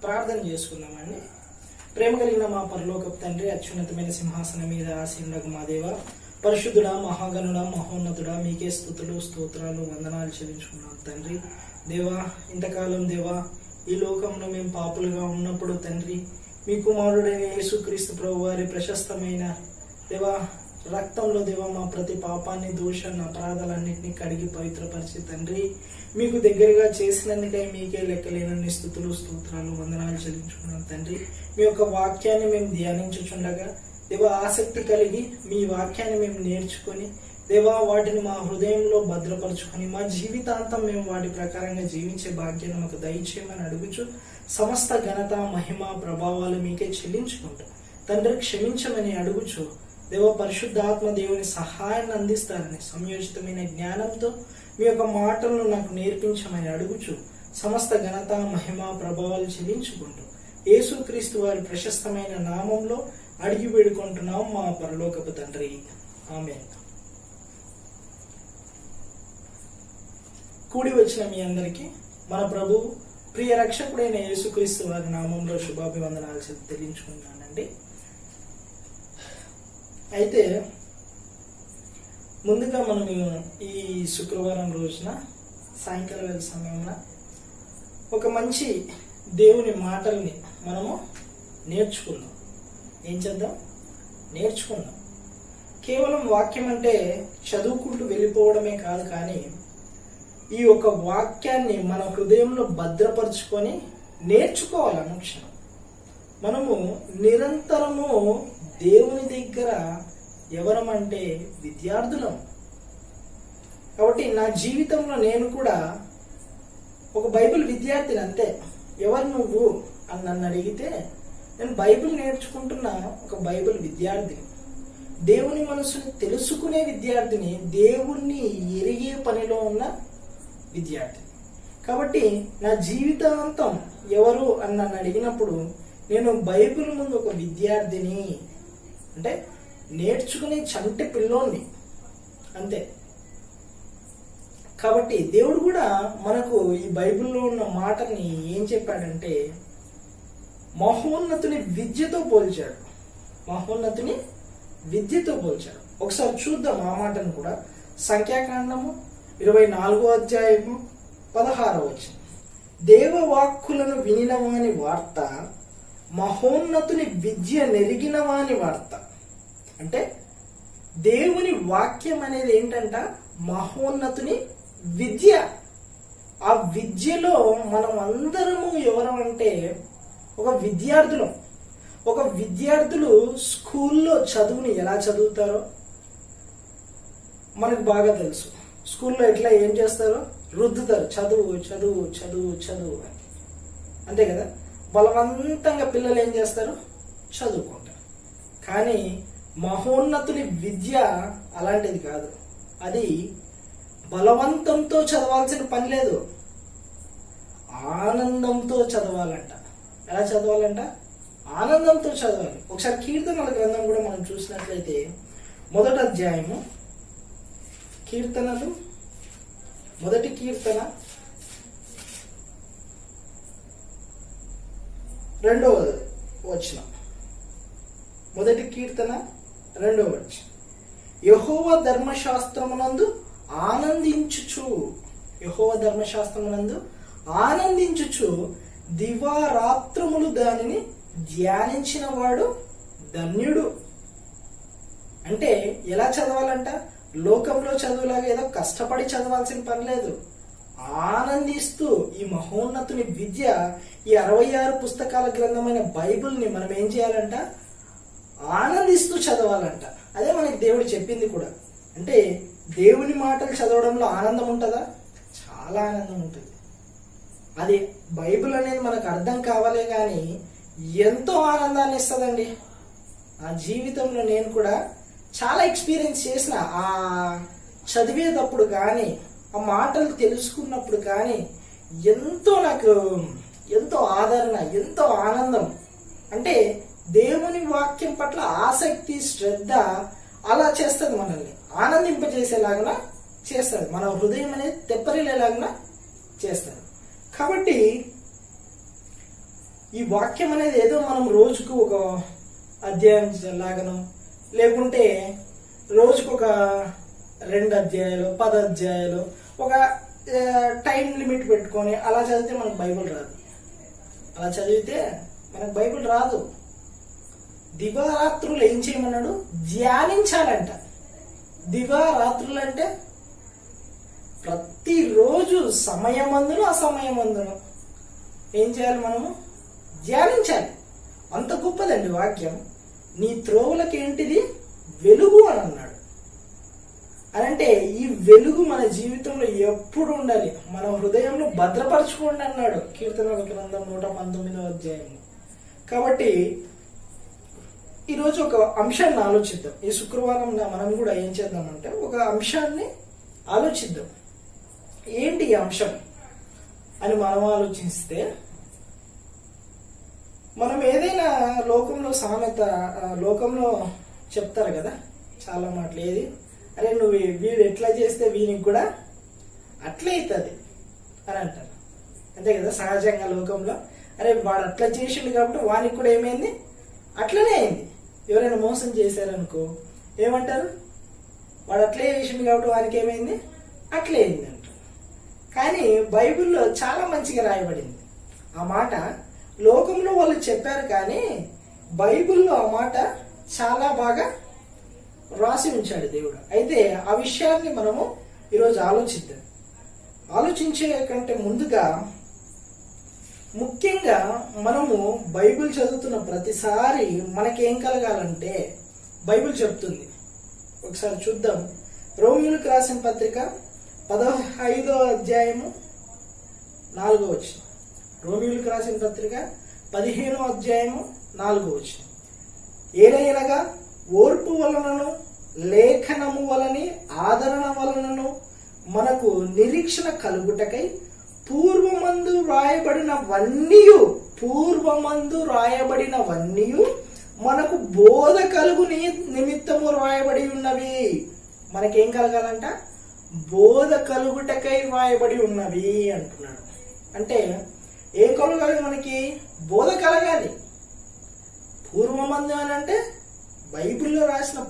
ప్రార్థన చేసుకుందామండి. ప్రేమ కలిగిన మా పరలోకపు తండ్రి, అత్యున్నతమైన సింహాసనం మీద ఆసీనుడగు మా దేవ, పరిశుద్ధుడా, మహాగణుడా, మహోన్నతుడా, మీకే స్తుతులు స్తోత్రాలు వందనాలు చెల్లించుకున్నాం తండ్రి. దేవా, ఇంతకాలం దేవా ఈ లోకంలో మేము పాపులుగా ఉన్నప్పుడు తండ్రి, మీ కుమారుడైన యేసుక్రీస్తు ప్రభు వారి ప్రశస్తమైన దేవా రక్తంలో దేవా మా ప్రతి పాపాన్ని, దోషాన్ని, అపరాధాలన్నింటినీ కడిగి పవిత్రపరిచి తండ్రి మీకు దగ్గరగా చేసినందుకై మీకే లెక్కలేనన్ని స్తుతులు స్తోత్రాలు వందనాలు చెల్లించుకున్నాం తండ్రి. మీ యొక్క వాక్యాన్ని మేము ధ్యానించుచుండగా దేవా ఆసక్తి కలిగి మీ వాక్యాన్ని మేము నేర్చుకొని దేవా వాటిని మా హృదయంలో భద్రపరుచుకొని మా జీవితాంతం మేము వాటి ప్రకారంగా జీవించే భాగ్యాన్ని మాకు దయచేయమని అడుగుచు సమస్త ఘనత, మహిమ, ప్రభావాలు మీకే చెల్లించుకుంటూ తండ్రి క్షమించమని అడుగుచు దేవ పరిశుద్ధాత్మ దేవుని సహాయాన్ని అందిస్తారని సంయోజితమైన జ్ఞానంతో మీ యొక్క మాటలను నాకు నేర్పించమని అడుగుచు సమస్త ఘనత, మహిమ, ప్రభావాలు చెల్లించుకుంటూ యేసుక్రీస్తు వారి ప్రశస్తమైన నామంలో అడిగి వేడుకుంటున్నాం మా పరలోకపు తండ్రి. ఆమేన్. కూడి వచ్చిన మీ అందరికీ మన ప్రభు ప్రియ రక్షకుడైన యేసుక్రీస్తు వారి నామంలో శుభాభివందనాలు తెలియజేసుకుంటున్నానండి. అయితే ముందుగా మనం ఈ శుక్రవారం రోజున సాయంకాల వేళ సమయంలో ఒక మంచి దేవుని మాటల్ని మనము నేర్చుకుందాం. ఏం చేద్దాం? నేర్చుకుందాం. కేవలం వాక్యం అంటే చదువుకుంటూ వెళ్ళిపోవడమే కాదు, కానీ ఈ యొక్క వాక్యాన్ని మన హృదయంలో భద్రపరుచుకొని నేర్చుకోవాలి. అనుక్షణం మనము నిరంతరము దేవుని దగ్గర ఎవరమంటే విద్యార్థులం. కాబట్టి నా జీవితంలో నేను కూడా ఒక బైబిల్ విద్యార్థిని అంతే. ఎవరు నువ్వు అని నన్ను అడిగితే నేను బైబిల్ నేర్చుకుంటున్న ఒక బైబిల్ విద్యార్థిని, దేవుని మనసుని తెలుసుకునే విద్యార్థిని, దేవుణ్ణి ఎరిగే పనిలో ఉన్న విద్యార్థిని. కాబట్టి నా జీవితాంతం ఎవరు అని నన్ను అడిగినప్పుడు నేను బైబిల్ ముందు ఒక విద్యార్థిని అంటే నేర్చుకునే చంటి పిల్లోని అంతే. కాబట్టి దేవుడు కూడా మనకు ఈ బైబిల్లో ఉన్న మాటని ఏం చెప్పాడంటే మహోన్నతుని విద్యతో పోల్చాడు. మహోన్నతుని విద్యతో పోల్చాడు. ఒకసారి చూద్దాం ఆ మాటను కూడా. సంఖ్యాకాండము 24వ అధ్యాయము 16వ వచనం. దేవవాక్కులను వినినవాని వార్త, మహోన్నతుని విద్య నెరిగిన వాని వార్త. అంటే దేవుని వాక్యం అనేది ఏంటంట? మహోన్నతుని విద్య. ఆ విద్యలో మనం అందరము ఎవరమంటే ఒక విద్యార్థులం. ఒక విద్యార్థులు స్కూల్లో చదువుని ఎలా చదువుతారో మనకు బాగా తెలుసు. స్కూల్లో ఎట్లా ఏం చేస్తారో రుద్దుతారు, చదువు చదువు చదువు చదువు అని, అంతే కదా. బలవంతంగా పిల్లలు ఏం చేస్తారు? చదువుకుంటారు. కానీ మహోన్నతుని విద్య అలాంటిది కాదు. అది బలవంతంతో చదవాల్సిన పని లేదు, ఆనందంతో చదవాలంట. ఎలా చదవాలంట? ఆనందంతో చదవాలి. ఒకసారి కీర్తనల గ్రంథం కూడా మనం చూసినట్లయితే 1వ అధ్యాయము కీర్తనలు 1వ కీర్తన 2వ వచనం. 1వ కీర్తన 2వ వచనం. యెహోవా ధర్మశాస్త్రమునందు ఆనందించుచు, యెహోవా ధర్మశాస్త్రమునందు ఆనందించుచు దివారాత్రములు దానిని ధ్యానించిన వాడు ధన్యుడు. అంటే ఎలా చదవాలంట? లోకంలో చదువులాగా ఏదో కష్టపడి చదవాల్సిన పని లేదు. ఆనందిస్తూ ఈ మహోన్నతుని విద్య, ఈ 66 పుస్తకాల గ్రంథమైన బైబిల్ని మనం ఏం చేయాలంట? ఆనందిస్తూ చదవాలంట. అదే మనకి దేవుడు చెప్పింది కూడా. అంటే దేవుని మాటలు చదవడంలో ఆనందం ఉంటుందా? చాలా ఆనందం ఉంటుంది. అది బైబిల్ అనేది మనకు అర్థం కావాలే కానీ ఎంతో ఆనందాన్ని ఇస్తుందండి. ఆ జీవితంలో నేను కూడా చాలా ఎక్స్పీరియన్స్ చేసిన. ఆ చదివేటప్పుడు కానీ, ఆ మాటలు తెలుసుకున్నప్పుడు కానీ నాకు ఎంతో ఆదరణ, ఎంతో ఆనందం. అంటే దేవుని వాక్యం పట్ల ఆసక్తి, శ్రద్ధ అలా చేస్తుంది, మనల్ని ఆనందింపజేసేలాగా చేస్తుంది, మన హృదయం అనేది తెప్పరిల్లేలాగా చేస్తుంది. కాబట్టి ఈ వాక్యం అనేది ఏదో మనం రోజుకు ఒక అధ్యాయం లాగను, లేకుంటే రోజుకు ఒక 2 అధ్యాయాలు 10 అధ్యాయాలు ఒక టైం లిమిట్ పెట్టుకొని అలా చదివితే మనకు బైబిల్ రాదు. అలా చదివితే మనకు బైబిల్ రాదు. దివారాత్రులు ఏం చేయమన్నాడు? ధ్యానించాలంట. దివారాత్రులు అంటే ప్రతిరోజు సమయమందును అసమయమందును ఏం చేయాలి? మనము ధ్యానించాలి. అంత గొప్పదండి వాక్యం. నీ త్రోవులకి ఏంటిది? వెలుగు అని అన్నాడు. అని అంటే ఈ వెలుగు మన జీవితంలో ఎప్పుడు ఉండాలి, మన హృదయంలో భద్రపరచుకోండి అన్నాడు కీర్తనల గ్రంథం 119వ అధ్యాయం. కాబట్టి ఈరోజు ఒక అంశాన్ని ఆలోచిద్దాం. ఈ శుక్రవారం మనం కూడా ఏం చేద్దామంటే ఒక అంశాన్ని ఆలోచిద్దాం. ఏంటి ఈ అంశం అని మనం ఆలోచిస్తే, మనం ఏదైనా లోకంలో సామెత, లోకంలో చెప్తారు కదా చాలా మాటలు, ఏది అరే నువ్వు వీడు ఎట్లా చేస్తే వీనికి కూడా అట్లే అవుతుంది అని అంటారు. అంతే కదా సహజంగా లోకంలో. అరే వాడు అట్లా చేసిండు కాబట్టి వానికి కూడా ఏమైంది? అట్లనే అయింది. ఎవరైనా మోసం చేశారనుకో ఏమంటారు? వాడు అట్లే చేసిండు కాబట్టి వానికి ఏమైంది? అట్లే అయింది అంటారు. కానీ బైబిల్లో చాలా మంచిగా రాయబడింది ఆ మాట. లోకంలో వాళ్ళు చెప్పారు కానీ బైబిల్లో ఆ మాట చాలా బాగా రాసి ఉంచాడు దేవుడు. అయితే ఆ విషయాన్ని మనము ఈరోజు ఆలోచిద్దాం. ఆలోచించే కంటే ముందుగా ముఖ్యంగా మనము బైబిల్ చదువుతున్న ప్రతిసారి మనకేం కలగాలంటే బైబిల్ చెప్తుంది. ఒకసారి చూద్దాం. రోమీయులకు రాసిన పత్రిక 15వ అధ్యాయము 4వ వచనం. రోమీయులకు రాసిన పత్రిక 15వ అధ్యాయము 4వ వచనం. ఏలయనగా ఓర్పు వలనను లేఖనము వలని ఆదరణ వలనను మనకు నిరీక్షణ కలుగుటకై పూర్వమందు రాయబడినవన్నీయు మనకు బోధ కలుగు నిమిత్తము రాయబడి ఉన్నవి. మనకేం కలగాలంట? బోధ కలుగుటకై రాయబడి ఉన్నవి అంటున్నాడు. అంటే ఏం కలగాలి? మనకి బోధ కలగాలి. పూర్వమందు అని అంటే బైబిల్లో రాసిన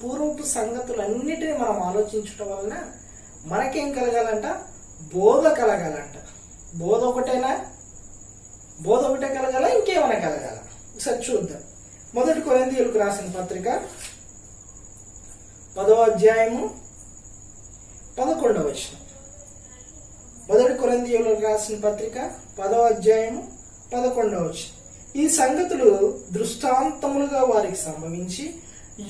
పూర్వపు సంగతులన్నిటినీ మనం ఆలోచించటం వలన మనకేం కలగాలంట? బోధ కలగాలంట. బోధ ఒకటేనా? బోధ ఒకటే కలగాల, ఇంకేమైనా కలగాల? ఒకసారి చూద్దాం. 1 కొరింథీయులకు రాసిన పత్రిక 10వ అధ్యాయము 11వ వచనం. 1 కొరింథీయులకు రాసిన పత్రిక 10వ అధ్యాయము 11వ వచనం. ఈ సంగతులు దృష్టాంతములుగా వారికి సంభవించి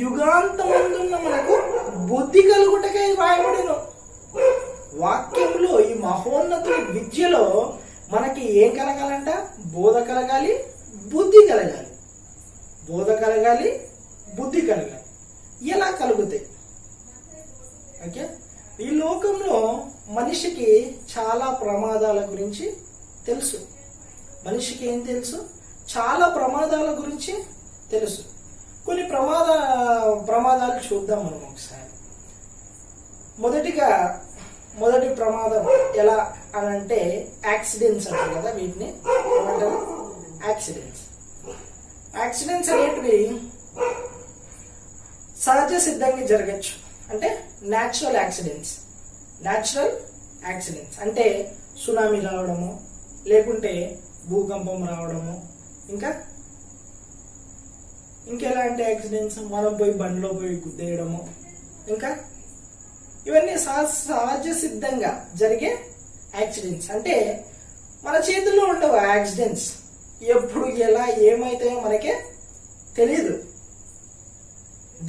యుగాంతమందున్న మనకు బుద్ధి కలుగుటకై రాయబడిన వాక్యంలో ఈ మహోన్నతుల విద్యలో మనకి ఏం కలగాలంట? బోధ కలగాలి, బుద్ధి కలగాలి. బోధ కలగాలి, బుద్ధి కలగాలి. ఎలా కలుగుతాయి? ఓకే, ఈ లోకంలో మనిషికి చాలా ప్రమాదాల గురించి తెలుసు. మనిషికి ఏం తెలుసు? చాలా ప్రమాదాల గురించి తెలుసు. కొన్ని ప్రమాదాలు చూద్దాం మనం ఒకసారి. మొదటి ప్రమాదం ఎలా అని అంటే యాక్సిడెంట్స్ అంటారు కదా, వీటిని ఏమంటారు? యాక్సిడెంట్స్ అనేటివి సహజ సిద్ధంగా జరగచ్చు. అంటే న్యాచురల్ యాక్సిడెంట్స్ అంటే సునామీ రావడము, లేకుంటే భూకంపం రావడము, ఇంకెలాంటి యాక్సిడెంట్స్? మనం పోయి బండిలో పోయి గుద్దేయడము, ఇంకా ఇవన్నీ సహజ సిద్ధంగా జరిగే యాక్సిడెంట్స్. అంటే మన చేతుల్లో ఉండవు యాక్సిడెంట్స్. ఎప్పుడు ఎలా ఏమైతాయో మనకే తెలియదు.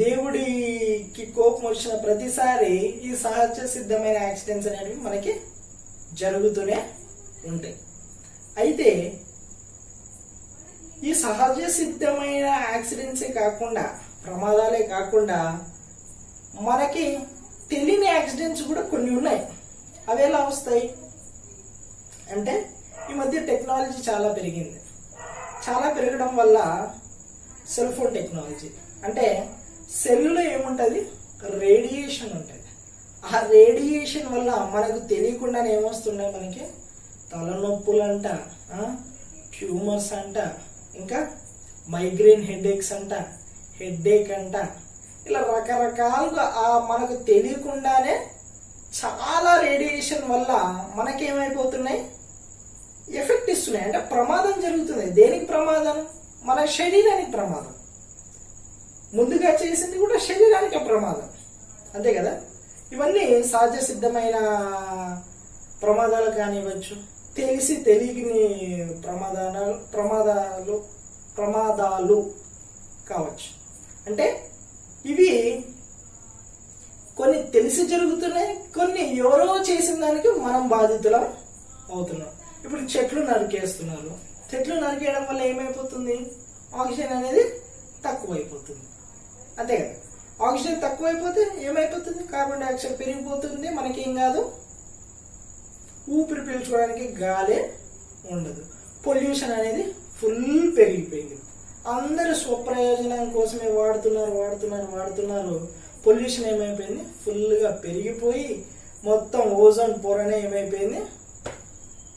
దేవుడికి కోపం వచ్చిన ప్రతిసారి ఈ సహజ సిద్ధమైన యాక్సిడెంట్స్ అనేవి మనకి జరుగుతూనే ఉంటాయి. అయితే ఈ సహజ సిద్ధమైన యాక్సిడెంట్సే కాకుండా, ప్రమాదాలే కాకుండా మనకి తెలియని యాక్సిడెంట్స్ కూడా కొన్ని ఉన్నాయి. అవి ఎలా వస్తాయి అంటే, ఈ మధ్య టెక్నాలజీ చాలా పెరిగింది. చాలా పెరగడం వల్ల సెల్ ఫోన్ టెక్నాలజీ, అంటే సెల్లో ఏముంటుంది? రేడియేషన్ ఉంటుంది. ఆ రేడియేషన్ వల్ల మనకు తెలియకుండానే ఏమొస్తున్నాయి? మనకి తలనొప్పులంట, ట్యూమర్స్ అంట, ఇంకా మైగ్రేన్ హెడేక్స్ అంట, హెడేక్ అంట, ఇలా రకరకాలుగా మనకు తెలియకుండానే చాలా రేడియేషన్ వల్ల మనకేమైపోతున్నాయి, ఎఫెక్ట్ ఇస్తున్నాయి. అంటే ప్రమాదం జరుగుతుంది. దేనికి ప్రమాదం? మన శరీరానికి ప్రమాదం. ముందుగా చేసింది కూడా శరీరానికి ప్రమాదం, అంతే కదా. ఇవన్నీ సహజ సిద్ధమైన ప్రమాదాలు కానివ్వచ్చు, తెలిసి తెలియని ప్రమాదాలు కావచ్చు. అంటే ఇవి కొన్ని తెలిసి జరుగుతున్నాయి, కొన్ని ఎవరో చేసిన దానికి మనం బాధితులం అవుతున్నాం. ఇప్పుడు చెట్లు నరికేస్తున్నారు. చెట్లు నరికేయడం వల్ల ఏమైపోతుంది? ఆక్సిజన్ అనేది తక్కువైపోతుంది, అంతే కదా. ఆక్సిజన్ తక్కువైపోతే ఏమైపోతుంది? కార్బన్ డైఆక్సైడ్ పెరిగిపోతుంది. మనకేం కాదు, ఊపిరి పీల్చుకోవడానికి గాలే ఉండదు. పొల్యూషన్ అనేది ఫుల్ పెరిగిపోయింది. అందరూ స్వప్రయోజనం కోసమే వాడుతున్నారు. పొల్యూషన్ ఏమైపోయింది? ఫుల్గా పెరిగిపోయి మొత్తం ఓజోన్ పొరనే ఏమైపోయింది,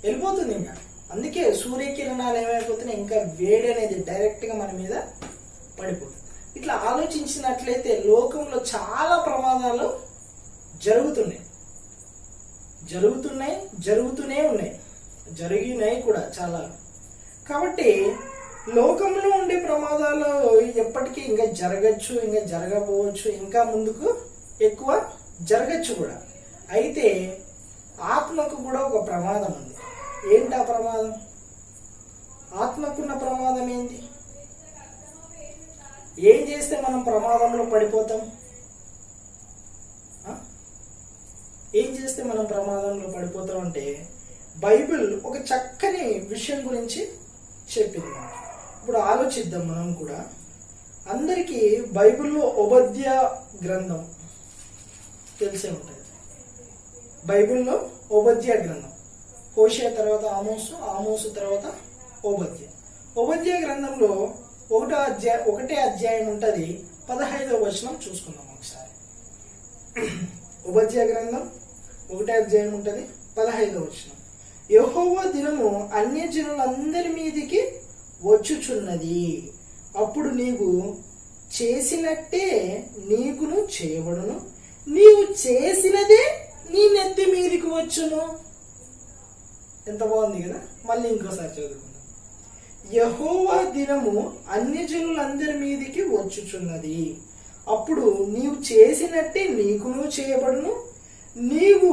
వెళ్ళిపోతుంది. ఇంకా అందుకే సూర్యకిరణాలు ఏమైపోతున్నాయి, ఇంకా వేడి అనేది డైరెక్ట్గా మన మీద పడిపోతుంది. ఇట్లా ఆలోచించినట్లయితే లోకంలో చాలా ప్రమాదాలు జరుగుతూనే ఉన్నాయి, జరిగినాయి కూడా చాలా. కాబట్టి లోకంలో ఉండే ప్రమాదాలు ఎప్పటికీ ఇంకా జరగచ్చు, ఇంకా జరగబోవచ్చు, ఇంకా ముందుకు ఎక్కువ జరగచ్చు కూడా. అయితే ఆత్మకు కూడా ఒక ప్రమాదం ఉంది. ఏంటి ఆ ప్రమాదం? ఆత్మకున్న ప్రమాదం ఏంటి? ఏం చేస్తే మనం ప్రమాదంలో పడిపోతాం? ఏం చేస్తే మనం ప్రమాదంలో పడిపోతాం అంటే బైబిల్ ఒక చక్కని విషయం గురించి చెప్పింది. ఇప్పుడు ఆలోచిద్దాం మనం కూడా. అందరికీ బైబిల్లో ఓబద్య గ్రంథం తెలిసే ఉంటుంది. బైబిల్లో ఓబద్య గ్రంథం, హోషేయ తర్వాత ఆమోసు తర్వాత ఓబద్య గ్రంథంలో ఒకటే అధ్యాయం ఉంటుంది. 15వ వచనం చూసుకుందాం ఒకసారి. ఓబద్య గ్రంథం 1వ అధ్యాయం ఉంటుంది, 15వ వచనం. యెహోవా దినము అన్యజనులందరి మీదికి వచ్చుచున్నది, అప్పుడు నీవు చేసినట్టే నీకును చేయబడును, నీవు చేసినదే నీ నెత్తి మీదికి వచ్చును. ఎంత బాగుంది కదా. మళ్ళీ ఇంకోసారి చదువుకుందాం. యెహోవా దినము అన్యజనులందరి మీదికి వచ్చుచున్నది, అప్పుడు నీవు చేసినట్టే నీకును చేయబడును, నీవు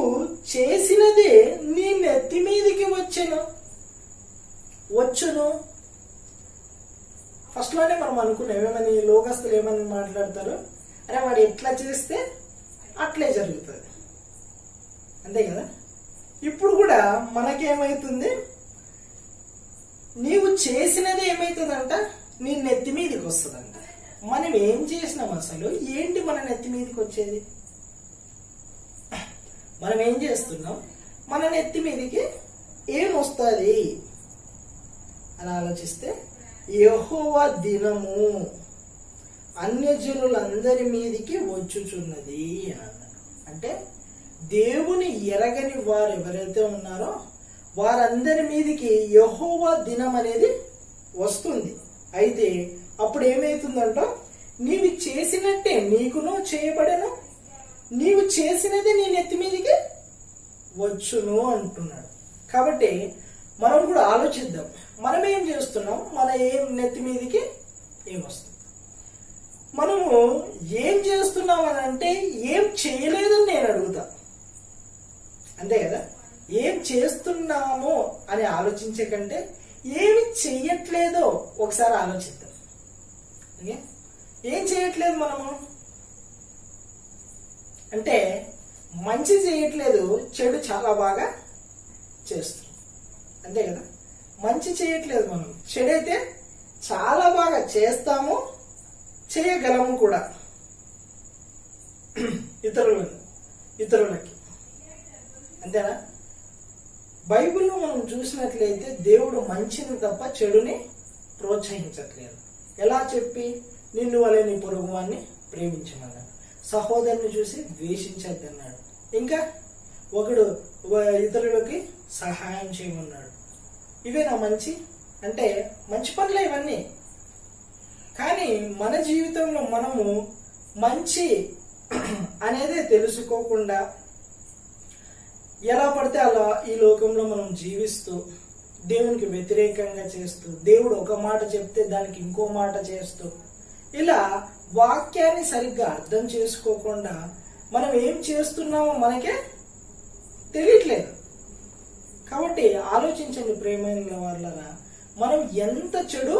చేసినదే నీ నెత్తి మీదికి వచ్చును. ఫస్ట్ లోనే మనం అనుకున్నాం ఏమని, లోకస్తులు ఏమని మాట్లాడతారు, అరే వాడు ఎట్లా చేస్తే అట్లే జరుగుతుంది, అంతే కదా. ఇప్పుడు కూడా మనకేమైతుంది, నీవు చేసినది ఏమైతుందంట, నీ నెత్తి మీదకి వస్తుందంట. మనం ఏం చేసినాం అసలు? ఏంటి మన నెత్తి మీదకి వచ్చేది? మనం ఏం చేస్తున్నాం? మన నెత్తి మీదకి ఏం వస్తుంది అని ఆలోచిస్తే, యెహోవా దినము అన్యజనులందరి మీదికి వచ్చుచున్నది అని అన్నాడు. అంటే దేవుని ఎరగని వారు ఎవరైతే ఉన్నారో వారందరి మీదికి యెహోవా దినం అనేది వస్తుంది. అయితే అప్పుడు ఏమైతుందంట, నీవు చేసినట్టే నీకును చేయబడను, నీవు చేసినది నీ నెత్తి మీదికి వచ్చును అంటున్నాడు. కాబట్టి మనం కూడా ఆలోచిద్దాం, మనం ఏం చేస్తున్నాం, మన ఏం నెత్తి మీదికి ఏమొస్తుంది. మనము ఏం చేస్తున్నాం అని అంటే ఏం చేయలేదని నేను అడుగుతా, అంతే కదా. ఏం చేస్తున్నామో అని ఆలోచించే కంటే ఏమి చెయ్యట్లేదో ఒకసారి ఆలోచిద్దాం. ఏం చేయట్లేదు మనము అంటే, మంచి చేయట్లేదు, చెడు చాలా బాగా చేస్తున్నాం, అంతే కదా. మంచి చేయట్లేదు మనం, చెడైతే చాలా బాగా చేస్తాము, చేయగలము కూడా ఇతరులకి, అంతేనా. బైబిల్లో మనం చూసినట్లయితే దేవుడు మంచిని తప్ప చెడుని ప్రోత్సహించట్లేదు. ఎలా చెప్పి, నిన్ను వలె నీ పొరుగువాన్ని ప్రేమించమన్నాడు, సహోదరుని చూసి ద్వేషించద్దన్నాడు, ఇంకా ఒకడు ఇతరులకి సహాయం చేయమన్నాడు. ఇవేనా మంచి? అంటే మంచి పనులే ఇవన్నీ. కానీ మన జీవితంలో మనము మంచి అనేది తెలుసుకోకుండా ఎలా పడితే అలా ఈ లోకంలో మనం జీవిస్తూ దేవునికి వ్యతిరేకంగా చేస్తూ, దేవుడు ఒక మాట చెప్తే దానికి ఇంకో మాట చేస్తూ, ఇలా వాక్యాన్ని సరిగ్గా అర్థం చేసుకోకుండా మనం ఏం చేస్తున్నామో మనకే తెలియట్లేదు. కాబట్టి ఆలోచించండి ప్రియమైన వాళ్ళరా, మనం ఎంత చెడు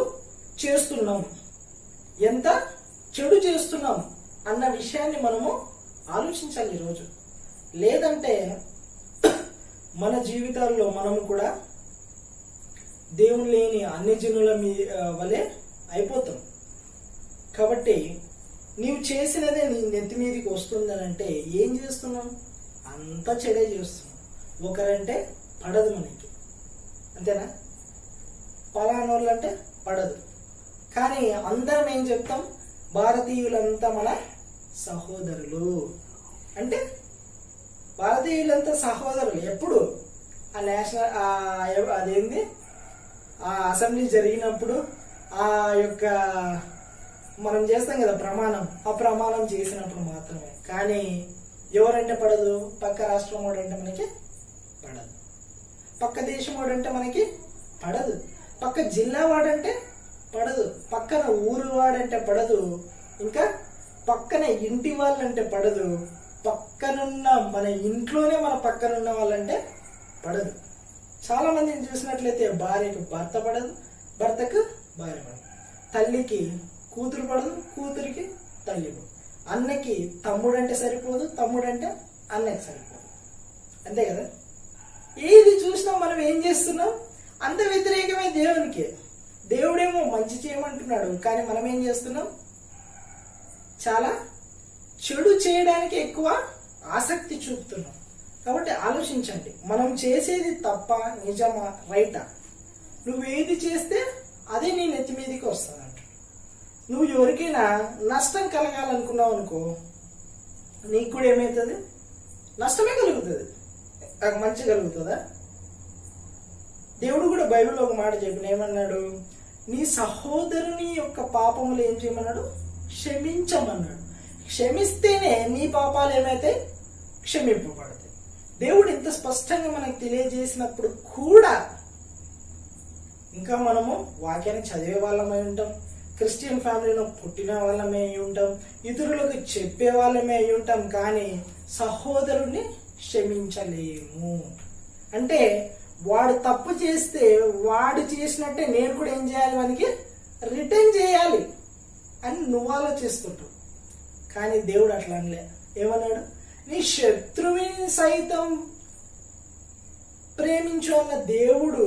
చేస్తున్నాం అన్న విషయాన్ని మనము ఆలోచించాలి ఈరోజు. లేదంటే మన జీవితాల్లో మనము కూడా దేవుని లేని అన్ని జనుల వలె అయిపోతాం. కాబట్టి నీవు చేసినదే నీ నెత్తి మీదకి వస్తుందనంటే ఏం చేస్తున్నాం? అంత చెడే చేస్తున్నాం. ఒకరంటే పడదు మనకి, అంతేనా? పలానోళ్ళంటే పడదు. కానీ అందరం ఏం చెప్తాం? భారతీయులంతా మన సహోదరులు. అంటే భారతీయులంతా సహోదరులు. ఎప్పుడు ఆ నేషనల్ అదేంది ఆ అసెంబ్లీ జరిగినప్పుడు ఆ యొక్క మనం చేస్తాం కదా ప్రమాణం, ఆ ప్రమాణం చేసినప్పుడు మాత్రమే. కానీ ఎవరంటే పడదు? పక్క రాష్ట్రం వాడంటే మనకి పడదు, పక్క దేశం వాడంటే మనకి పడదు, పక్క జిల్లా వాడంటే పడదు, పక్కన ఊరు వాడంటే పడదు, ఇంకా పక్కన ఇంటి వాళ్ళంటే పడదు, పక్కనున్న మన ఇంట్లోనే మన పక్కనున్న వాళ్ళంటే పడదు. చాలా మందిని చూసినట్లయితే భార్యకు భర్త పడదు, భర్తకు భార్య పడదు, తల్లికి కూతురు పడదు, కూతురికి తల్లి పడదు, అన్నకి తమ్ముడంటే సరిపోదు, తమ్ముడంటే అన్నకి సరిపోదు. అంతే కదా? ఏది చూసినా మనం ఏం చేస్తున్నాం? అంత వ్యతిరేకమే దేవునికి. దేవుడేమో మంచి చేయమంటున్నాడు, కానీ మనం ఏం చేస్తున్నాం? చాలా చెడు చేయడానికి ఎక్కువ ఆసక్తి చూపుతున్నాం. కాబట్టి ఆలోచించండి, మనం చేసేది తప్ప నిజమా రైటా? నువ్వేది చేస్తే అదే నీ నెత్తి మీదకి వస్తుందంట. నువ్వు ఎవరికైనా నష్టం కలగాలనుకున్నావు అనుకో, నీకు కూడా ఏమవుతుంది? నష్టమే కలుగుతుంది, మంచి కలుగుతుందా? దేవుడు కూడా బైబిల్లో ఒక మాట చెప్పిన ఏమన్నాడు? నీ సహోదరుని యొక్క పాపములు ఏం చేయమన్నాడు? క్షమించమన్నాడు. క్షమిస్తేనే నీ పాపాలు ఏమైతే క్షమింపబడతాయి. దేవుడు ఇంత స్పష్టంగా మనకు తెలియజేసినప్పుడు కూడా ఇంకా మనము వాక్యాన్ని చదివే వాళ్ళమై ఉంటాం, క్రిస్టియన్ ఫ్యామిలీలో పుట్టిన వాళ్ళమే అయి ఉంటాం, ఇతరులకు చెప్పే వాళ్ళమే అయి ఉంటాం, కానీ సహోదరుణ్ణి క్షమించలేము. అంటే వాడు తప్పు చేస్తే వాడు చేసినట్టే నేను కూడా ఏం చేయాలి? వానికి రిటర్న్ చేయాలి అని నువ్వు ఆలోచిస్తుంటావు. కానీ దేవుడు అట్లా అనలే. ఏమన్నాడు? నీ శత్రువుని సైతం ప్రేమించు అన్న దేవుడు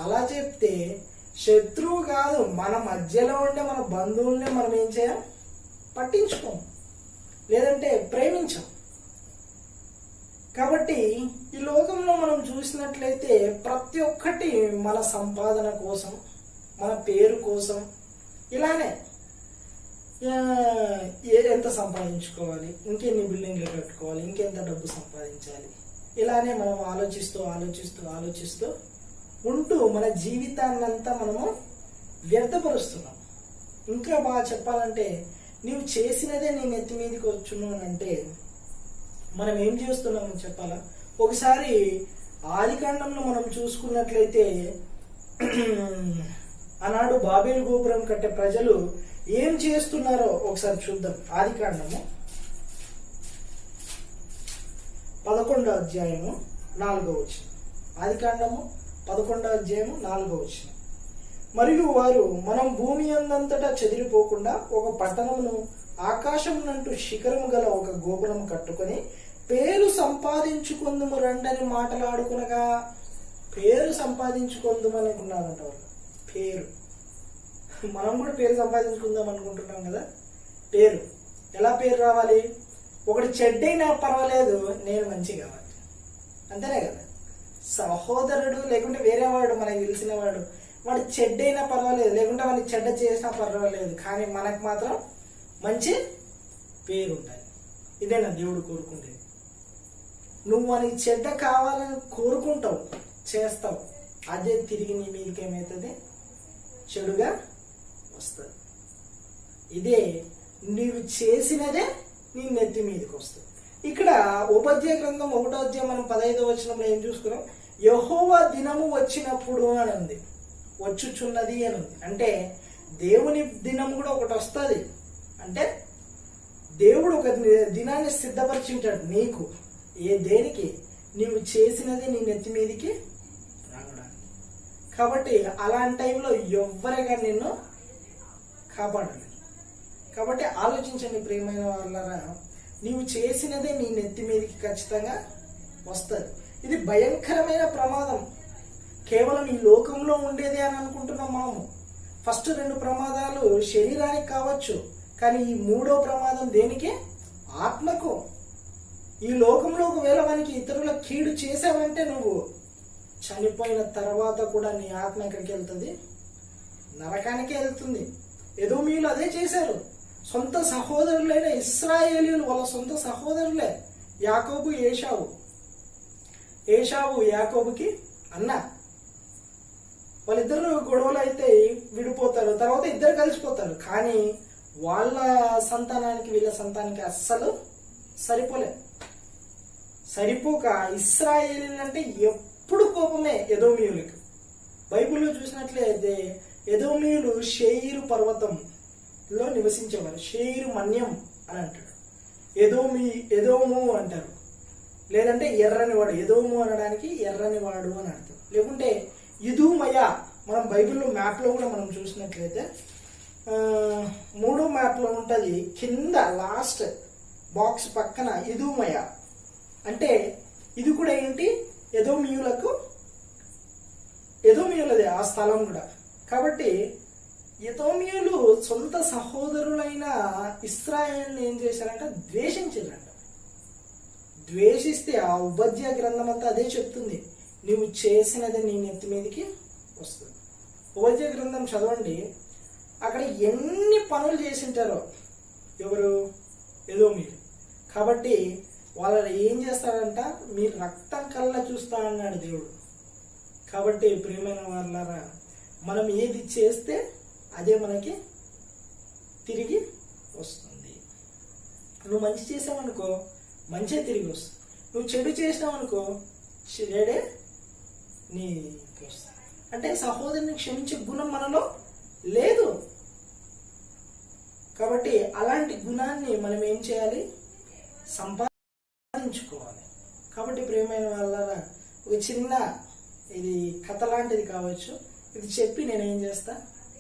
అలా చెప్తే, శత్రువు కాదు మన మధ్యలో ఉండే మన బంధువుల్ని మనం ఏం చేయం? పట్టించుకోం, లేదంటే ప్రేమించాం. కాబట్టి ఈ లోకంలో మనం చూసినట్లయితే ప్రతి ఒక్కటి మన సంపాదన కోసం, మన పేరు కోసం, ఇలానే ఎంత సంపాదించుకోవాలి, ఇంకెన్ని బిల్డింగ్లు కట్టుకోవాలి, ఇంకెంత డబ్బు సంపాదించాలి, ఇలానే మనం ఆలోచిస్తూ ఉంటూ మన జీవితాన్నంతా మనము వ్యర్థపరుస్తున్నాం. ఇంకా బాగా చెప్పాలంటే, నీవు చేసినదే నీ నెత్తి మీదకి వచ్చును అని అంటే మనం ఏం చేస్తున్నామని చెప్పాలా? ఒకసారి ఆదికాండంలో మనం చూసుకున్నట్లయితే ఆనాడు బాబేలు గోపురం కట్టే ప్రజలు ఏం చేస్తున్నారో ఒకసారి చూద్దాం. ఆదికాండము 11వ అధ్యాయము 4వ వచనం. ఆదికాండము 11వ అధ్యాయము 4వ వచనం. మరియు వారు, మనం భూమి అందంతటా చెదిరిపోకుండా ఒక పట్టణమును ఆకాశమునంటూ శిఖరము గల ఒక గోపురం కట్టుకొని పేరు సంపాదించుకుందుము రండని మాటలాడుకునగా. పేరు సంపాదించుకుందాం అనుకున్నారంట వాళ్ళు. పేరు, మనం కూడా పేరు సంపాదించుకుందాం అనుకుంటున్నాం కదా. పేరు ఎలా పేరు రావాలి? ఒకటి చెడ్డైనా పర్వాలేదు, నేను మంచి కావాలి, అంతేనే కదా. సహోదరుడు లేకుంటే వేరే వాడు, మనకి తెలిసిన వాడు, వాడు చెడ్డైనా పర్వాలేదు, లేకుంటే వాడిని చెడ్డ చేసినా పర్వాలేదు, కానీ మనకు మాత్రం మంచి పేరు ఉండాలి. ఇదే నా దేవుడు కోరుకుండేది. నువ్వు వానికి చెడ్డ కావాలని కోరుకుంటావు, చేస్తావు, అదే తిరిగి నీ మీదకి ఏమవుతుంది? చెడుగా వస్తుంది. ఇదే నీవు చేసినదే నీ నెత్తి మీదకి వస్తుంది. ఇక్కడ ఉపధ్యాయ గ్రంథం 1వ అధ్యాయం మనం 15వ వచనంలో ఏం చూసుకున్నాం? యెహోవా దినము వచ్చినప్పుడు అని ఉంది, వచ్చుచున్నది అని ఉంది. అంటే దేవుని దినం కూడా ఒకటి వస్తుంది. అంటే దేవుడు ఒక దినాన్ని సిద్ధపరిచింటాడు నీకు. దేనికి? నీవు చేసినది నీ నెత్తి మీదకి రావడానికి. కాబట్టి అలాంటి టైంలో ఎవ్వరిగా నిన్ను కాపాడాలి. కాబట్టి ఆలోచించండి ప్రియమైన వాళ్ళరా, నీవు చేసినదే నీ నెత్తి మీదకి ఖచ్చితంగా వస్తుంది. ఇది భయంకరమైన ప్రమాదం. కేవలం ఈ లోకంలో ఉండేది అని అనుకుంటున్నాం మనము. ఫస్ట్ 2 ప్రమాదాలు శరీరానికి కావచ్చు, కానీ ఈ 3వ ప్రమాదం దేనికి? ఆత్మకు. ఈ లోకంలో ఒకవేళ మనకి ఇతరుల కీడు చేసావంటే నువ్వు చనిపోయిన తర్వాత కూడా నీ ఆత్మ ఎక్కడికి వెళ్తుంది? నరకానికే వెళ్తుంది. ఎదోమీయులు అదే చేశారు. సొంత సహోదరులైన ఇశ్రాయేలీయులు, వాళ్ళ సొంత సహోదరులే, యాకోబు ఏశావు. ఏశావు యాకోబుకి అన్న. వాళ్ళిద్దరు గొడవలు అయితే విడిపోతారు, తర్వాత ఇద్దరు కలిసిపోతారు. కానీ వాళ్ళ సంతానానికి వీళ్ళ సంతానానికి అస్సలు సరిపోక ఇశ్రాయేలీలంటే ఎప్పుడు కోపమే ఎదోమీయులకి. బైబిల్లో చూసినట్లయితే ఎదోమీయులు షేయిరు పర్వతంలో నివసించేవారు. షేయిరు మన్యం అని అంటాడు. ఎదోము అంటారు. లేదంటే ఎర్రనివాడు. ఎదోము అనడానికి ఎర్రనివాడు అని అర్థం. లేకుంటే ఇదుమయ. మనం బైబిల్లో మ్యాప్లో కూడా మనం చూసినట్లయితే 3వ మ్యాప్లో ఉంటుంది, కింద లాస్ట్ బాక్స్ పక్కన ఇదుమయ. అంటే ఇది కూడా ఏంటి? ఎదోమీయులదే ఆ స్థలం కూడా. కాబట్టి ఎదోమీయులు సొంత సహోదరులైన ఇశ్రాయేలుని ఏం చేశారంటే ద్వేషించారంట. ద్వేషిస్తే ఆ ఉపధ్యాయ గ్రంథం అంతా అదే చెప్తుంది, నువ్వు చేసినది నీ నెత్తి మీదకి వస్తుంది. ఉపధ్యాయ గ్రంథం చదవండి, అక్కడ ఎన్ని పనులు చేసింటారో ఎవరు? ఎదోమీయులు. కాబట్టి వాళ్ళు ఏం చేస్తారంట? మీరు రక్తం కళ్ళ చూస్తా అన్నాడు దేవుడు. కాబట్టి ప్రియమైన వాళ్ళారా, మనం ఏది చేస్తే అదే మనకి తిరిగి వస్తుంది. నువ్వు మంచి చేసావనుకో మంచే తిరిగి వస్తుంది. నువ్వు చెడు చేసినావనుకో చెడే నీకు వస్తుంది. అంటే సహోదరుని క్షమించే గుణం మనలో లేదు. కాబట్టి అలాంటి గుణాన్ని మనం ఏం చేయాలి? సంపాదించుకోవాలి. కాబట్టి ప్రియమైన వాళ్ళ ఒక చిన్న ఇది కథ లాంటిది కావచ్చు, ఇది చెప్పి నేనేం చేస్తా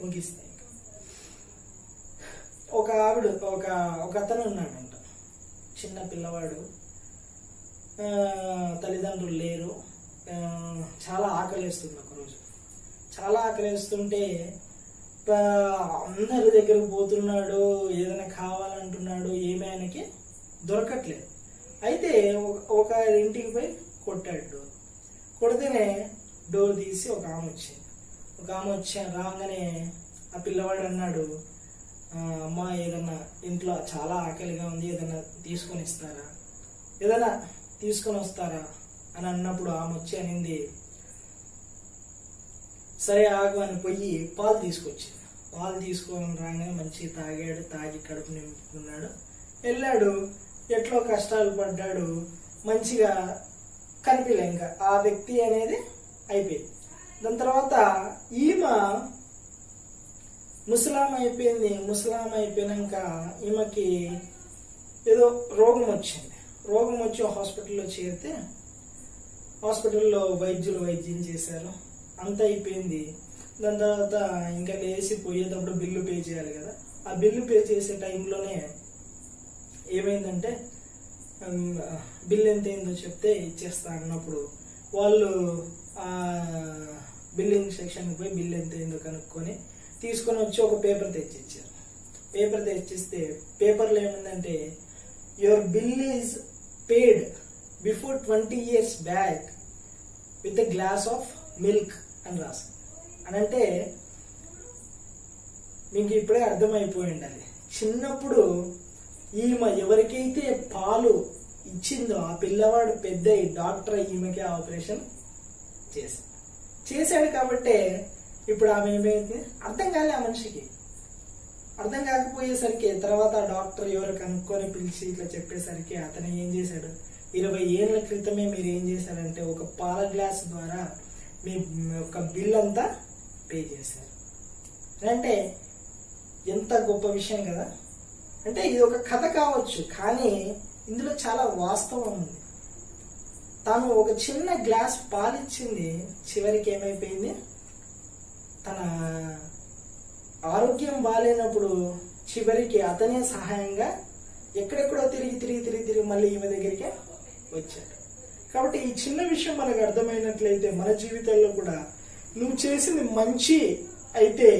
ముగిస్తా. ఒక ఆవిడ ఒక అతను ఉన్నాడంట, చిన్న పిల్లవాడు, తల్లిదండ్రులు లేరు, చాలా ఆకలిస్తుంది. ఒకరోజు చాలా ఆకలిస్తుంటే అందరి దగ్గరకు పోతున్నాడు, ఏదైనా కావాలంటున్నాడు, ఏమీ ఆయనకి దొరకట్లేదు. అయితే ఒక ఇంటికి పోయి కొట్టాడు డోర్. కొడితేనే డోర్ తీసి ఒక ఆమె వచ్చింది. రాగానే ఆ పిల్లవాడు అన్నాడు, అమ్మ ఏదన్నా ఇంట్లో చాలా ఆకలిగా ఉంది, ఏదైనా తీసుకొని ఇస్తారా, ఏదైనా తీసుకొని వస్తారా అని అన్నప్పుడు ఆమె వచ్చి అనింది, సరే ఆగు అని పోయి పాలు తీసుకొచ్చింది. పాలు తీసుకొని రాగానే మంచి తాగాడు, తాగి కడుపు నింపుకున్నాడు, వెళ్ళాడు. ఎట్లో కష్టాలు పడ్డాడు, మంచిగా కనిపించలే ఇంకా ఆ వ్యక్తి అనేది అయిపోయింది. దాని తర్వాత ఈమె ముసలాం అయిపోయినాక ఈమెకి ఏదో రోగం వచ్చి హాస్పిటల్లో చేరితే హాస్పిటల్లో వైద్యులు వైద్యం చేశారు, అంత అయిపోయింది. దాని తర్వాత ఇంకా లేచి పోయేటప్పుడు బిల్లు పే చేయాలి కదా. ఆ బిల్లు పే చేసే టైంలోనే ఏమైందంటే బిల్ ఎంత అయిందో చెప్తే ఇచ్చేస్తా అన్నప్పుడు వాళ్ళు ఆ బిల్లింగ్ సెక్షన్కి పోయి బిల్ ఎంత అయిందో కనుక్కొని తీసుకొని వచ్చి ఒక పేపర్ తెచ్చిచ్చారు. పేపర్ తెచ్చిస్తే పేపర్లో ఏముందంటే, your bill is paid before 20 years back with a glass of milk అని రాసి. అని అంటే మీకు ఇప్పుడే అర్థమైపోయి ఉండాలి, చిన్నప్పుడు ఈమె ఎవరికైతే పాలు ఇచ్చిందో ఆ పిల్లవాడు పెద్ద డాక్టర్ ఈమెకి ఆపరేషన్ చేశాడు. కాబట్టి ఇప్పుడు ఆమె ఏమైంది, అర్థం కాలే ఆ మనిషికి. అర్థం కాకపోయేసరికి తర్వాత డాక్టర్ ఎవరు కనుక్కొని పిలిచి ఇట్లా చెప్పేసరికి అతను ఏం చేశాడు, 20 ఏళ్ల క్రితమే మీరు ఏం చేశారంటే ఒక పాల గ్లాస్ ద్వారా మీ యొక్క బిల్ అంతా పే చేశారు అంటే ఎంత గొప్ప విషయం కదా. అంటే ఇది ఒక కథ కావచ్చు, కానీ ఇందులో చాలా వాస్తవం ఉంది. తాను ఒక చిన్న గ్లాస్ పాలిచ్చింది, చివరికి ఏమైపోయింది, తన ఆరోగ్యం బాగాలేనప్పుడు చివరికి అతనే సహాయంగా ఎక్కడెక్కడో తిరిగి మళ్ళీ ఈమె దగ్గరికి వచ్చాడు. కాబట్టి ఈ చిన్న విషయం మనకు అర్థమైనట్లయితే మన జీవితాల్లో కూడా నువ్వు చేసింది మంచి అయితే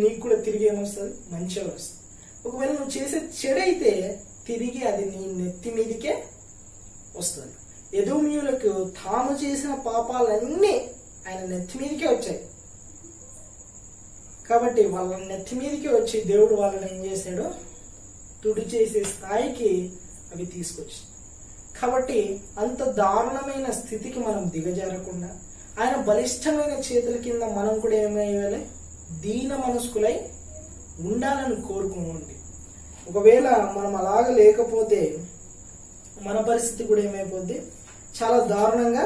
నీకు కూడా తిరిగి ఏమొస్తుంది, మంచిగా వస్తుంది. ఒకవేళ నువ్వు చేసే చెడైతే తిరిగి అది నీ నెత్తి మీదకే వస్తుంది. ఎదోమీయులకు తాము చేసిన పాపాలన్నీ ఆయన నెత్తి మీదకే వచ్చాయి. కాబట్టి వాళ్ళ నెత్తి మీదకి వచ్చి దేవుడు వాళ్ళని ఏం చేశాడు, తుడి చేసే స్థాయికి అవి తీసుకొచ్చి. కాబట్టి అంత దారుణమైన స్థితికి మనం దిగజారకుండా ఆయన బలిష్టమైన చేతుల కింద మనం కూడా ఏమయ్యాలి, దీన మనస్కులై ఉండాలని కోరుకోండి. ఒకవేళ మనం అలాగ లేకపోతే మన పరిస్థితి కూడా ఏమైపోద్ది, చాలా దారుణంగా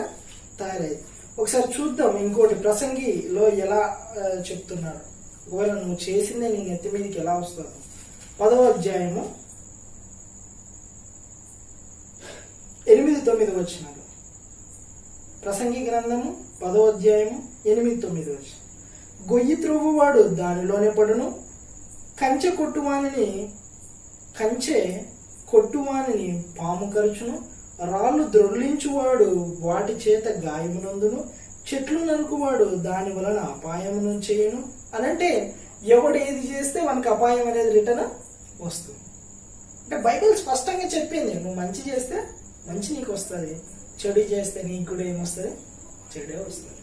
తయారైంది. ఒకసారి చూద్దాం ఇంకోటి ప్రసంగిలో ఎలా చెప్తున్నాడు. ఒకవేళ నువ్వు చేసిందే నీ నెత్తి మీదకి ఎలా వస్తుంది. 10వ అధ్యాయము 8-9 వచనాలు. ప్రసంగి గ్రంథము 10వ అధ్యాయము 8-9 వచనం. గొయ్యి త్రవ్వువాడు దానిలోనే పడును, కంచె కొట్టువానిని పాము కరుచును, రాళ్ళు ద్రొల్లించువాడు వాటి చేత గాయమునందును, చెట్లు నరుకువాడు దాని వలన అపాయమును చేయును. అనంటే ఎవడు ఏది చేస్తే వానికి అపాయం అనేది రిటర్న్ వస్తుంది. అంటే బైబిల్ స్పష్టంగా చెప్పింది, నువ్వు మంచి చేస్తే మంచి నీకు వస్తుంది, చెడు చేస్తే నీకు కూడా ఏమొస్తుంది, చెడే వస్తుంది.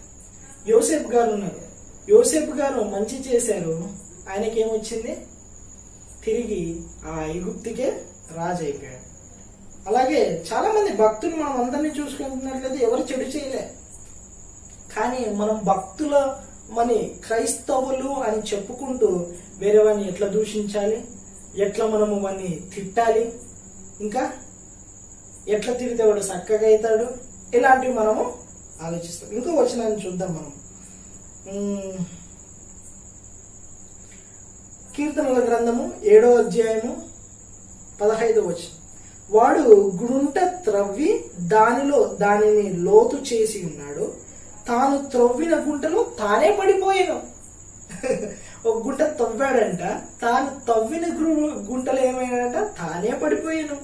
యోసేపు గారు ఉన్నారు, యోసేపు గారు మంచి చేశారు, ఆయనకి ఏమొచ్చింది, తిరిగి ఆ ఐగుప్తికే రాజు అయిపోయాడు. అలాగే చాలా మంది భక్తులు మనం అందరినీ చూసుకుంటున్నట్లయితే ఎవరు చెడు చేయలే, కానీ మనం భక్తుల మన క్రైస్తవులు అని చెప్పుకుంటూ వేరే వాడిని ఎట్లా దూషించాలి, ఎట్లా మనము వాడిని తిట్టాలి, ఇంకా ఎట్లా తిడితే వాడు చక్కగా అవుతాడు, ఇలాంటివి మనము ఆలోచిస్తాం. ఇంకో వచనాన్ని చూద్దాం మనం. కీర్తనల గ్రంథము 7వ అధ్యాయము 15వ వచనం. వాడు గుంట త్రవ్వి దానిని లోతు చేసి ఉన్నాడు, తాను త్రవ్విన గుంటలో తానే పడిపోయాను. ఒక గుంట తవ్వాడంట, తాను తవ్విన గుంటలో ఏమైనాడంట, తానే పడిపోయాను.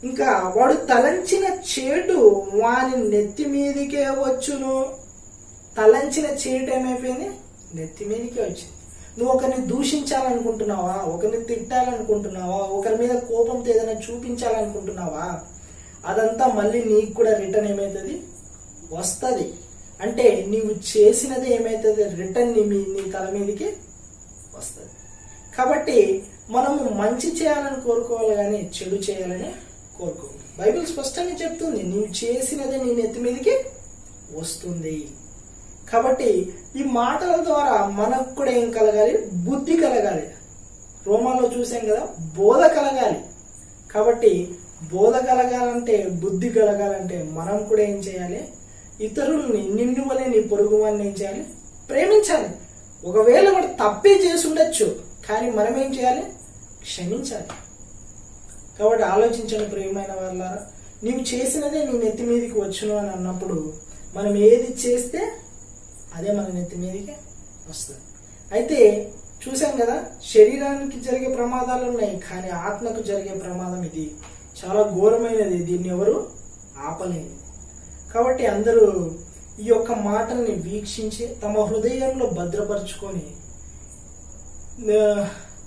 ఇంకా వాడు తలంచిన చేటు వాని నెత్తి మీదకే వచ్చును. తలంచిన చేటు ఏమైపోయింది, నెత్తి మీదకే వచ్చింది. నువ్వు ఒకరిని దూషించాలనుకుంటున్నావా, ఒకరిని తిట్టాలనుకుంటున్నావా, ఒకరి మీద కోపంతో ఏదైనా చూపించాలనుకుంటున్నావా, అదంతా మళ్ళీ నీకు కూడా రిటర్న్ ఏమవుతుంది, వస్తుంది. అంటే నీవు చేసినది ఏమైతుంది, రిటర్న్ నీ తల మీదకి వస్తుంది. కాబట్టి మనము మంచి చేయాలని కోరుకోవాలి కానీ చెడు చేయాలని కోరుకోవాలి. బైబిల్ స్పష్టంగా చెప్తుంది, నీవు చేసినది నీ నెత్తి మీదకి వస్తుంది. కాబట్టి ఈ మాటల ద్వారా మనకు కూడా ఏం కలగాలి, బుద్ధి కలగాలి. రోమాలో చూసాం కదా, బోధ కలగాలి. కాబట్టి బోధ కలగాలంటే, బుద్ధి కలగాలంటే మనం కూడా ఏం చేయాలి, ఇతరుల్ని నిన్ను వలె నీ పొరుగు వాడిని ఏం చేయాలి, ప్రేమించాలి. ఒకవేళ వాడు తప్పే చేసి ఉండొచ్చు, కానీ మనం ఏం చేయాలి, క్షమించాలి. కాబట్టి ఆలోచించండి ప్రియమైన వాళ్ళారా, నీవు చేసినదే నీ నెత్తి మీదకి వచ్చును అని అన్నప్పుడు మనం ఏది చేస్తే అదే మన నెత్తి మీదకి వస్తుంది. అయితే చూసాం కదా, శరీరానికి జరిగే ప్రమాదాలు ఉన్నాయి, కానీ ఆత్మకు జరిగే ప్రమాదం ఇది చాలా ఘోరమైనది, దీన్ని ఎవరు ఆపలేరు. కాబట్టి అందరూ ఈ యొక్క మాటల్ని వీక్షించి తమ హృదయంలో భద్రపరుచుకొని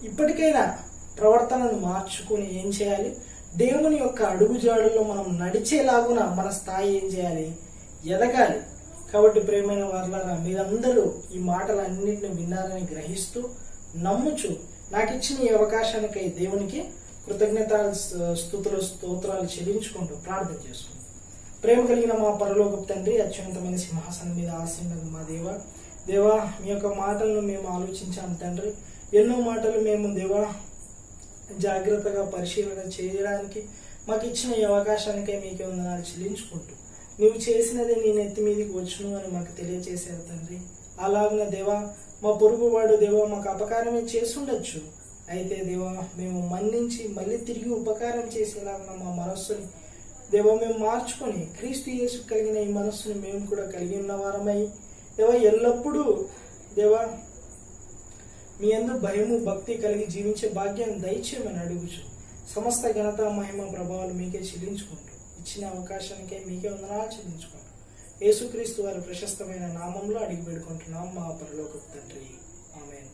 ఇప్పటికైనా ప్రవర్తనను మార్చుకొని ఏం చేయాలి, దేవుని యొక్క అడుగుజాడుల్లో మనం నడిచేలాగున మన స్థాయి ఏం చేయాలి, ఎదగాలి. కాబట్టి ప్రియమైన వారలారా, మీరందరూ ఈ మాటలన్నింటిని విన్నారని గ్రహిస్తూ నమ్ముచు నాకు ఇచ్చిన ఈ అవకాశానికై దేవునికి కృతజ్ఞత స్తుతులు స్తోత్రాలు చెల్లించుకుంటూ ప్రార్థన చేసుకుంటాం. ప్రేమ కలిగిన మా పరలోకపు తండ్రి, అత్యున్నతమైన సింహాసనం మీద ఆసీనుడగు మా దేవా, మీ యొక్క మాటలను మేము ఆలోచించాం తండ్రి. ఎన్నో మాటలు మేము దేవా జాగ్రత్తగా పరిశీలన చేయడానికి మాకు ఇచ్చిన ఈ అవకాశానికై మీకే వందనాలు చెల్లించుకుంటూ, నువ్వు చేసినదే నీ నెత్తి మీదకి వచ్చును అని మాకు తెలియజేశారు తండ్రి. అలాగిన దేవా, మా పొరుగువాడు దేవా మాకు అపకారమే చేసుండొచ్చు, అయితే దేవా మేము మన్నించి మళ్ళీ తిరిగి ఉపకారం చేసేలాగా మా మనస్సుని దేవా మేము మార్చుకొని క్రీస్తు యేసు కలిగిన ఈ మనస్సుని మేము కూడా కలిగి ఉన్న వారమై దేవా ఎల్లప్పుడూ దేవా మీ యందు భయము భక్తి కలిగి జీవించే భాగ్యాన్ని దయచేయమని అడుగుచు, సమస్త ఘనత మహిమ ప్రభావాలు మీకే చెల్లించుకుంటూ, ఇచ్చిన అవకాశానికే మీకే వందనాలు చెల్లించుకుంటూ, యేసుక్రీస్తు వారి ప్రశస్తమైన నామంలో అడిగి పెడుకుంటున్నాం మా పరలోకపు తండ్రి. ఆమేన్.